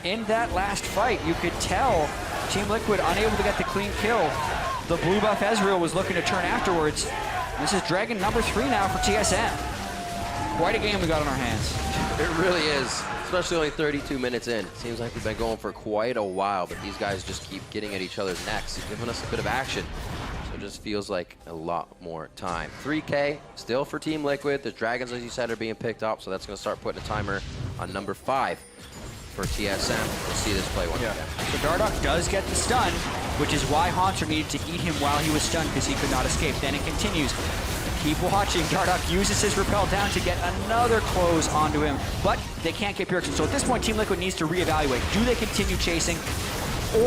in that last fight. You could tell Team Liquid unable to get the clean kill. The blue buff Ezreal was looking to turn afterwards. This is Dragon number 3 now for TSM. Quite a game we got on our hands. It really is, especially only 32 minutes in. Seems like we've been going for quite a while, but these guys just keep getting at each other's necks, giving us a bit of action. So it just feels like a lot more time. 3K still for Team Liquid. The Dragons, as you said, are being picked up, so that's going to start putting a timer on number 5 for TSM. We'll see this play once again. So Dardoch does get the stun, which is why Hauntzer needed to eat him while he was stunned, because he could not escape. Then it continues. Keep watching. Dardoch uses his repel down to get another close onto him, but they can't get Bjergsen. So at this point, Team Liquid needs to reevaluate. Do they continue chasing,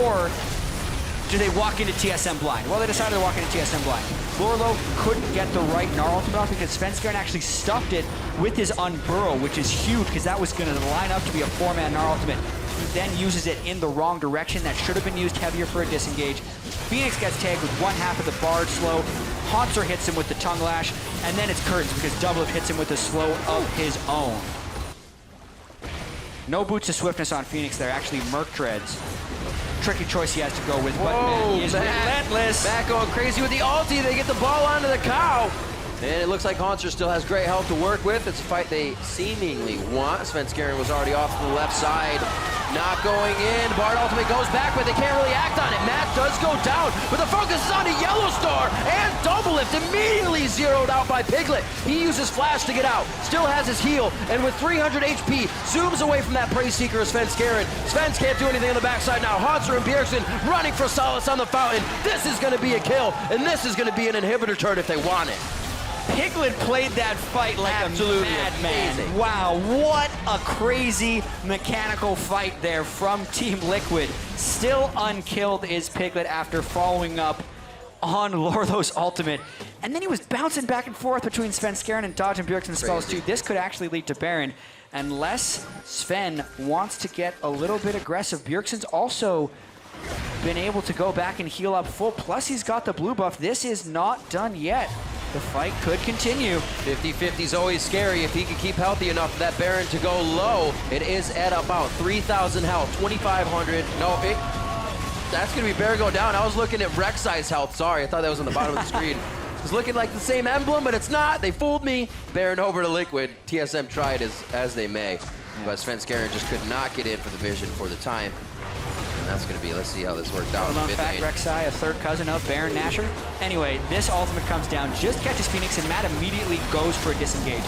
or do they walk into TSM blind? Well, they decided to walk into TSM blind. Lourlo couldn't get the right Gnar ultimate off because Svenskeren actually stuffed it with his Unburrow, which is huge because that was going to line up to be a 4-man Gnar ultimate. He then uses it in the wrong direction. That should have been used heavier for a disengage. FeniX gets tagged with one half of the Bard slow. Hauntzer hits him with the tongue lash, and then it's curtains because DoubleLift hits him with a slow of his own. No boots of swiftness on FeniX there, actually Merc Dreads. Tricky choice he has to go with, but man, he is relentless. Matt going crazy with the ulti. They get the ball onto the cow. And it looks like Hauntzer still has great health to work with. It's a fight they seemingly want. Svenskeren was already off to the left side. Not going in. Bard ultimate goes back, but they can't really act on it. Matt does go down, but the focus is on a YellowStar, and DoubleLift immediately zeroed out by Piglet. He uses Flash to get out. Still has his heal, and with 300 HP, zooms away from that Prey Seeker of Svenskeren. Sven can't do anything on the backside now. Hauntzer and Bjergsen running for solace on the fountain. This is going to be a kill, and this is going to be an inhibitor turret if they want it. Piglet played that fight like Absolutely a madman. amazing. Wow, what a crazy mechanical fight there from Team Liquid. Still unkilled is Piglet after following up on Lourlo's ultimate. And then he was bouncing back and forth between Svenskeren and dodging Bjergsen's spells too. This could actually lead to Baron unless Sven wants to get a little bit aggressive. Bjergsen's also been able to go back and heal up full, plus he's got the blue buff. This is not done yet. The fight could continue. 50-50 is always scary if he can keep healthy enough for that Baron to go low. It is at about 3,000 health, 2,500. No, that's going to be Baron going down. I was looking at Rek'Sai's health. Sorry, I thought that was on the bottom of the screen. It's looking like the same emblem, but it's not. They fooled me. Baron over to Liquid. TSM tried as they may. But Svenskeren just could not get in for the vision for the time. That's going to be, let's see how this worked out. Well-known fact, Rek'Sai, a third cousin of Baron Nashor. Anyway, this ultimate comes down, just catches FeniX, and Matt immediately goes for a disengage.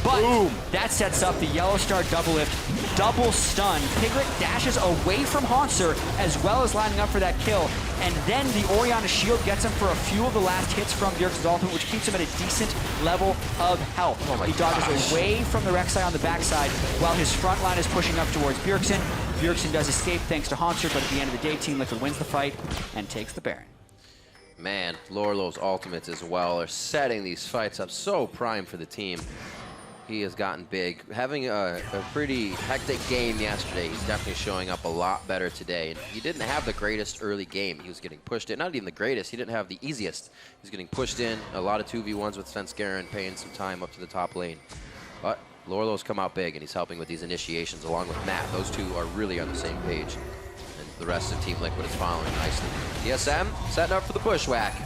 But boom, that sets up the YellowStar DoubleLift, double stun. Piglet dashes away from Hauntzer, as well as lining up for that kill. And then the Orianna shield gets him for a few of the last hits from Bjergsen's ultimate, which keeps him at a decent level of health. He dodges away from the Rek'Sai on the backside, while his front line is pushing up towards Bjergsen. Bjergsen does escape thanks to Hauntzer, but at the end of the day, Team Liquid wins the fight and takes the Baron. Man, Lourlo's ultimates as well are setting these fights up so prime for the team. He has gotten big. Having a pretty hectic game yesterday, he's definitely showing up a lot better today. And he didn't have the greatest early game. He was getting pushed in. Not even the greatest. He didn't have the easiest. He was getting pushed in. A lot of 2v1s with Svenskeren, paying some time up to the top lane. But Lourlo's come out big, and he's helping with these initiations along with Matt. Those two are really on the same page. And the rest of Team Liquid is following nicely. TSM setting up for the bushwhack.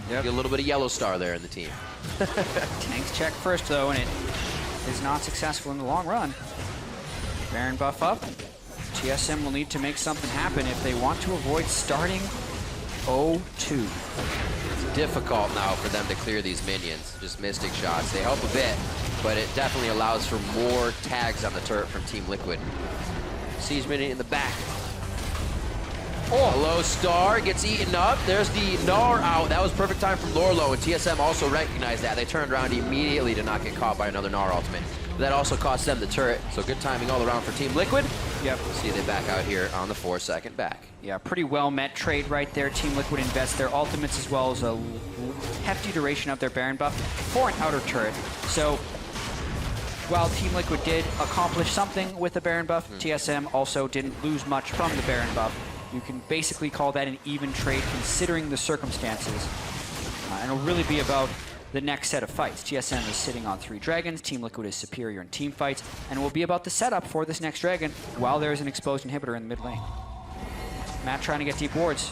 Yep. Get a little bit of YellowStar there in the team. Tanks check first, though, and it is not successful in the long run. Baron buff up. TSM will need to make something happen if they want to avoid starting 0-2. It's difficult now for them to clear these minions. Just Mystic shots. They help a bit, but it definitely allows for more tags on the turret from Team Liquid. Siege minion in the back. YellowStar gets eaten up. There's the Gnar out. That was perfect time from Lourlo, and TSM also recognized that. They turned around immediately to not get caught by another Gnar ultimate. But that also cost them the turret, so good timing all around for Team Liquid. Yep. See they back out here on the 4-second back. Yeah, pretty well met trade right there. Team Liquid invests their ultimates as well as a hefty duration of their Baron buff for an outer turret. So while Team Liquid did accomplish something with the Baron buff, TSM also didn't lose much from the Baron buff. You can basically call that an even trade considering the circumstances. And it'll really be about the next set of fights. TSM is sitting on 3 dragons. Team Liquid is superior in team fights. And it will be about the setup for this next dragon while there's an exposed inhibitor in the mid lane. Matt trying to get deep wards.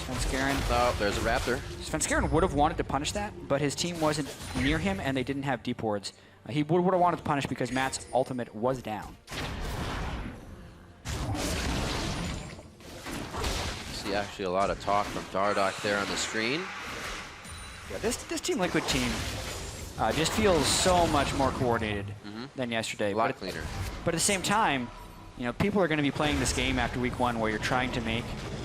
Svenskeren. Oh, there's a Raptor. Svenskeren would have wanted to punish that, but his team wasn't near him and they didn't have deep wards. He would have wanted to punish because Matt's ultimate was down. Actually a lot of talk from Dardoch there on the screen. Yeah, this Team Liquid team just feels so much more coordinated than yesterday. A lot cleaner. But at the same time, you know, people are going to be playing this game after week 1 where you're trying to make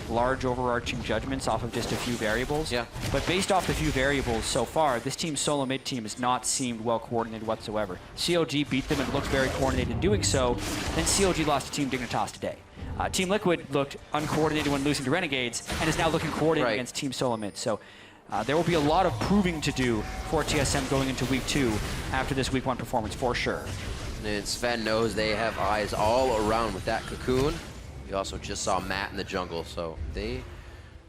large overarching judgments off of just a few variables. Yeah. But based off the few variables so far, this team's Solomid team has not seemed well coordinated whatsoever. CLG beat them and looked very coordinated in doing so. Then CLG lost to Team Dignitas today. Team Liquid looked uncoordinated when losing to Renegades and is now looking coordinated against Team Solomid. So there will be a lot of proving to do for TSM going into week 2 after this week 1 performance for sure. And Sven knows they have eyes all around with that cocoon. We also just saw Matt in the jungle, so they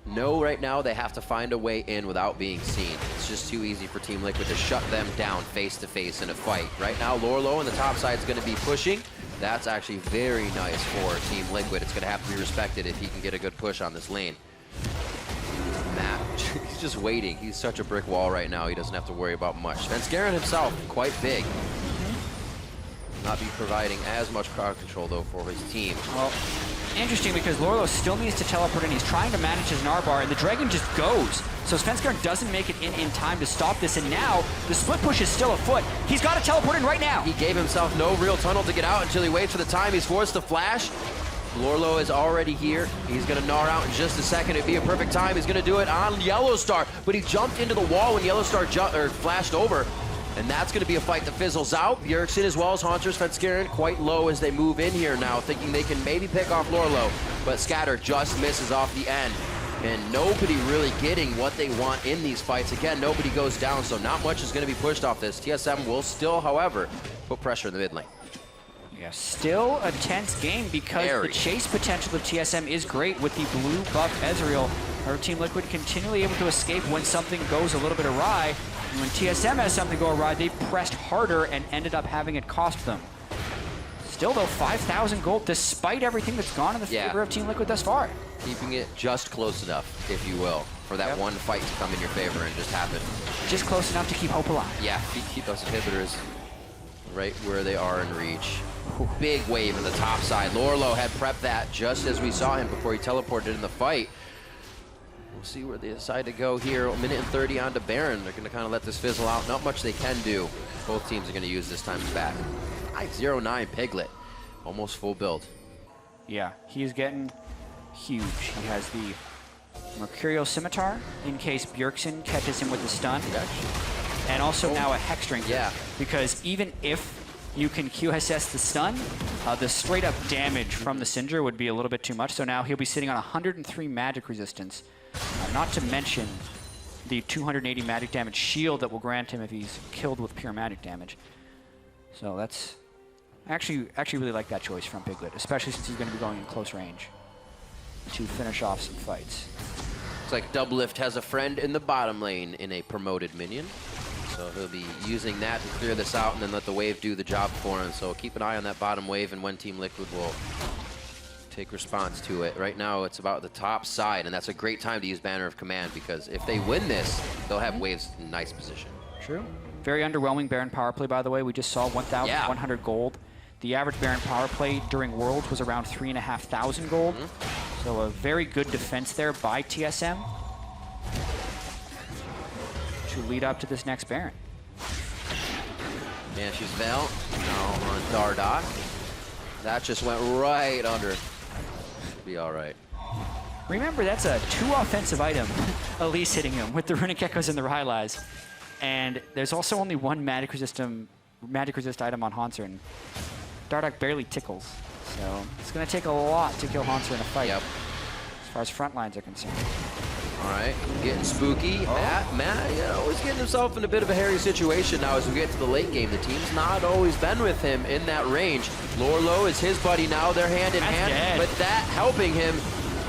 know right now they have to find a way in without being seen. It's just too easy for Team Liquid to shut them down face to face in a fight. Right now, Lourlo on the top side is going to be pushing. That's actually very nice for Team Liquid. It's going to have to be respected if he can get a good push on this lane. Matt He's just waiting. He's such a brick wall right now. He doesn't have to worry about much. Svenskeren himself, quite big. Not be providing as much crowd control, though, for his team. Well, interesting because Lourlo still needs to teleport in. He's trying to manage his Gnar bar, and the Dragon just goes. So Svenskeren doesn't make it in time to stop this, and now the split push is still afoot. He's got to teleport in right now. He gave himself no real tunnel to get out until he waits for the time. He's forced to flash. Lourlo is already here. He's going to Gnar out in just a second. It'd be a perfect time. He's going to do it on YellowStar, but he jumped into the wall when YellowStar flashed over. And that's going to be a fight that fizzles out. Bjergsen as well as Hauntzer, Svenskeren quite low as they move in here now, thinking they can maybe pick off Lourlo. But Scatter just misses off the end. And nobody really getting what they want in these fights. Again, nobody goes down, so not much is going to be pushed off this. TSM will still, however, put pressure in the mid lane. Yeah, still a tense game because the chase potential of TSM is great with the blue buff Ezreal. Our Team Liquid continually able to escape when something goes a little bit awry. And when TSM has something go awry, they pressed harder and ended up having it cost them. Still though, 5,000 gold despite everything that's gone in the favor of Team Liquid thus far. Keeping it just close enough, if you will, for that one fight to come in your favor and just happen. Just close enough to keep hope alive. Yeah, keep those inhibitors right where they are in reach. Big wave in the top side. Lourlo had prepped that just as we saw him before he teleported in the fight. We'll see where they decide to go here. A minute and 30 on to Baron. They're going to kind of let this fizzle out. Not much they can do. Both teams are going to use this time back. 509 Piglet. Almost full build. Yeah, he's getting huge. He has the Mercurial Scimitar in case Bjergsen catches him with the stun. And also now a Hex Drinker. Yeah. Because even if you can QSS the stun, the straight up damage from the Syndra would be a little bit too much. So now he'll be sitting on 103 magic resistance. Not to mention the 280 magic damage shield that will grant him if he's killed with pure magic damage. So that's actually really like that choice from Piglet, especially since he's going to be going in close range to finish off some fights. Looks like DoubleLift has a friend in the bottom lane in a promoted minion. So he'll be using that to clear this out and then let the wave do the job for him. So keep an eye on that bottom wave and when Team Liquid will take response to it. Right now it's about the top side, and that's a great time to use Banner of Command because if they win this, they'll have waves in nice position. True. Very underwhelming Baron power play, by the way. We just saw 1,100 gold. The average Baron power play during Worlds was around 3,500 gold. So a very good defense there by TSM to lead up to this next Baron. Yeah, she's Vel now on Dardoch. That just went right under. Should be all right. Remember, that's a 2 offensive item. Elise hitting him with the Runic Echoes and the Rylai's. And there's also only one magic resist item on Hauntzer, and Dardoch barely tickles. So it's going to take a lot to kill Hauntzer in a fight, as far as front lines are concerned. All right, getting spooky. Matt, you know, he's getting himself in a bit of a hairy situation now as we get to the late game. The team's not always been with him in that range. Lourlo is his buddy now. They're hand in hand, but that helping him.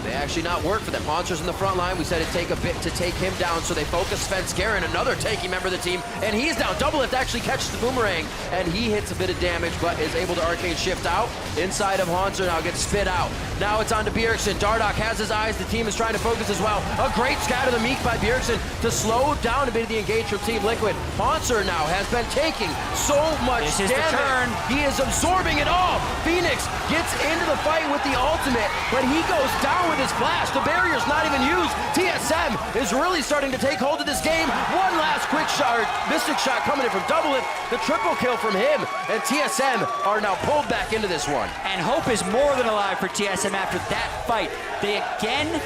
They actually not work for them. Hauntzer's in the front line. We said it'd take a bit to take him down, so they focus Svenskeren, another tanky member of the team, and he's down. DoubleLift actually catches the boomerang, and he hits a bit of damage, but is able to arcane shift out. Inside of Hauntzer now gets spit out. Now it's on to Bjergsen. Dardoch has his eyes. The team is trying to focus as well. A great scatter the meek by Bjergsen to slow down a bit of the engage from Team Liquid. Hauntzer now has been taking so much damage. He is absorbing it all. FeniX gets into the fight with the ultimate, but he goes down with his flash. The barrier's not even used. TSM is really starting to take hold of this game. One last quick shot, mystic shot coming in from DoubleLift. The triple kill from him, and TSM are now pulled back into this one. And hope is more than alive for TSM after that fight. They again,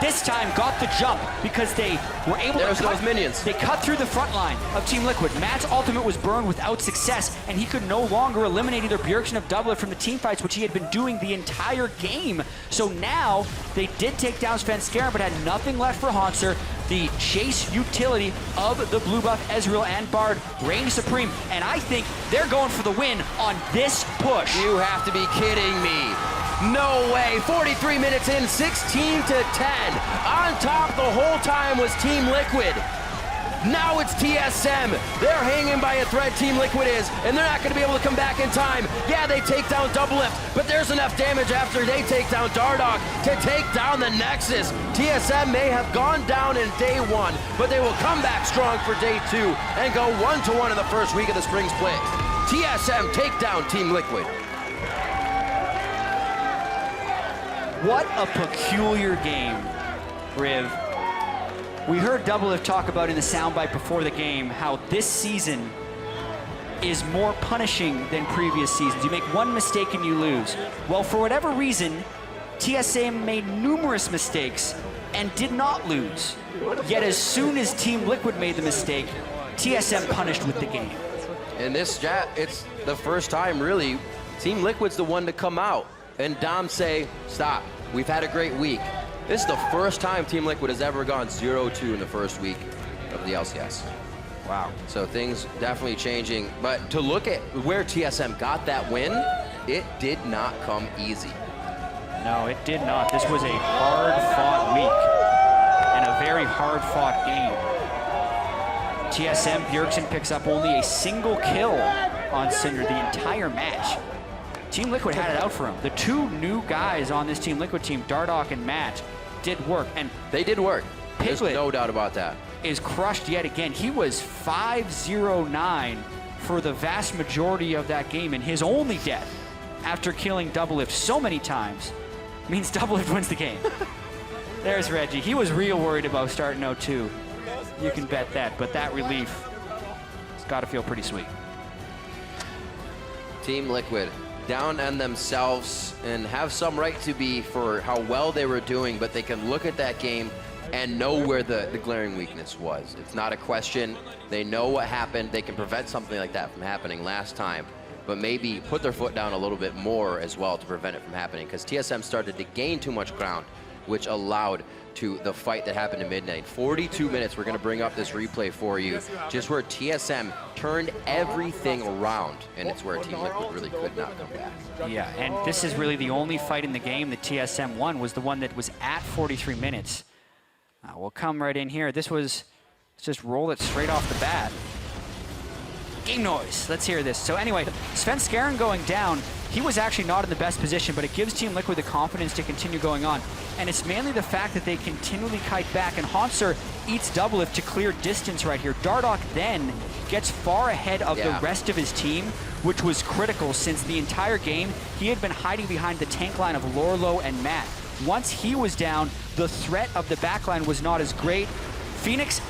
this time, got the jump because they were able to cut those minions. They cut through the front line of Team Liquid. Matt's ultimate was burned without success, and he could no longer eliminate either Bjergsen of DoubleLift from the team fights, which he had been doing the entire game. So now, they did take down Svenskeren, but had nothing left for Hauntzer. The chase utility of the blue buff Ezreal and Bard reigns supreme, and I think they're going for the win on this push. You have to be kidding me. No way. 43 minutes in, 16 to 10. On top the whole time was Team Liquid. Now it's TSM. They're hanging by a thread, Team Liquid is, and they're not going to be able to come back in time. Yeah, they take down DoubleLift, but there's enough damage after they take down Dardoch to take down the Nexus. TSM may have gone down in day 1, but they will come back strong for day 2 and go 1-1 in the first week of the spring split. TSM take down Team Liquid. What a peculiar game, Riv. We heard DoubleLift talk about in the soundbite before the game how this season is more punishing than previous seasons. You make one mistake and you lose. Well, for whatever reason, TSM made numerous mistakes and did not lose. Yet as soon as Team Liquid made the mistake, TSM punished with the game. In this Jatt, it's the first time really Team Liquid's the one to come out and Dom say, stop, we've had a great week. This is the first time Team Liquid has ever gone 0-2 in the first week of the LCS. Wow. So things definitely changing, but to look at where TSM got that win, it did not come easy. No, it did not. This was a hard-fought week and a very hard-fought game. TSM, Bjergsen picks up only a single kill on Syndra the entire match. Team Liquid had it out for him. The two new guys on this Team Liquid team, Dardoch and Matt, did work. And they did work. Piglet, there's no doubt about that, is crushed yet again. He was 5-0-9 for the vast majority of that game, and his only death after killing DoubleLift so many times means DoubleLift wins the game. There's Reggie. He was real worried about starting 0-2. You can bet that, but that relief has got to feel pretty sweet. Team Liquid down on themselves and have some right to be for how well they were doing, but they can look at that game and know where the glaring weakness was. It's not a question. They know what happened. They can prevent something like that from happening last time, but maybe put their foot down a little bit more as well to prevent it from happening, because TSM started to gain too much ground, which allowed to the fight that happened at midnight. 42 minutes, we're gonna bring up this replay for you, just where TSM turned everything around, and it's where Team Liquid really could not come back. Yeah, and this is really the only fight in the game that TSM won, was the one that was at 43 minutes. We'll come right in here. This was, let's just roll it straight off the bat. Game noise, let's hear this. So anyway, Svenskeren going down, he was actually not in the best position, but it gives Team Liquid the confidence to continue going on. And it's mainly the fact that they continually kite back, and Hauntzer eats DoubleLift to clear distance right here. Dardoch then gets far ahead of the rest of his team, which was critical since the entire game he had been hiding behind the tank line of Lourlo and Matt. Once he was down, the threat of the backline was not as great. FeniX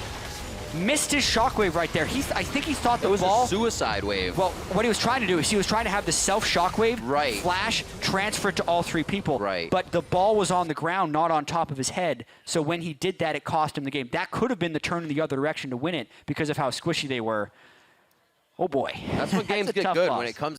missed his shockwave right there. I think he thought the ball... It was a suicide wave. Well, what he was trying to do is he was trying to have the self-shockwave flash, transfer it to all three people. But the ball was on the ground, not on top of his head. So when he did that, it cost him the game. That could have been the turn in the other direction to win it because of how squishy they were. Oh boy. That's when games get good, when it comes